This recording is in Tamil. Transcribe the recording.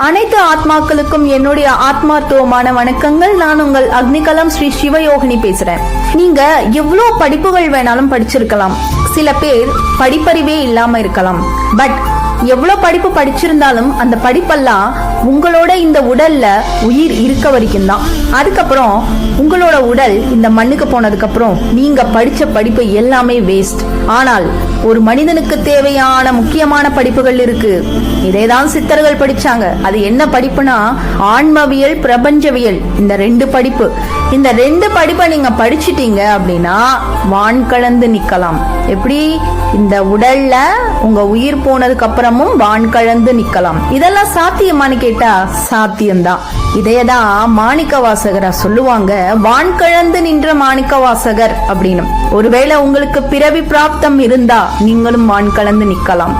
அனைத்து ஆத்மாக்களுக்கும் என்னுடைய ஆத்மார்த்தவமான வணக்கங்கள். நான் உங்கள் அக்னிகலம் ஸ்ரீ சிவயோகினி பேசுறேன். நீங்க எவ்வளவு படிப்புகள் வேணாலும் படிச்சிருக்கலாம். சில பேர் படிப்பறிவே இல்லாம இருக்கலாம். பட் எவ்வளவு படிப்பு படிச்சிருந்தாலும் அந்த படிப்பெல்லாம் உங்களோட இந்த உடல்ல உயிர் இருக்க வரைக்கும் தான். அதுக்கப்புறம் உங்களோட உடல் இந்த மண்ணுக்கு போனதுக்கு அப்புறம் நீங்க படிச்ச படிப்பு எல்லாமே வேஸ்ட். ஆனால் ஒரு மனிதனுக்கு தேவையான முக்கியமான படிப்புகள் இருக்கு. இதேதான் சித்தர்கள் படிச்சாங்க. அது என்ன படிப்புனா ஆன்மவியல், பிரபஞ்சவியல். இந்த ரெண்டு படிப்பு, இந்த ரெண்டு படிப்பை நீங்க படிச்சிட்டீங்க அப்படின்னா வான் கலந்து நிக்கலாம். எப்படி? இந்த உடல்ல உங்க உயிர் போனதுக்கு அப்புறமும் வான் கலந்து நிக்கலாம். இதெல்லாம் சாத்தியமானு கேட்டா சாத்தியம்தான். இதையதான் மாணிக்க வாசகரா சொல்லுவாங்க, வான் கலந்து நின்ற மாணிக்க வாசகர் அப்படின்னு. ஒருவேளை உங்களுக்கு பிறவி பிராப்தம் இருந்தா நீங்களும் வான் கலந்து நிக்கலாம்.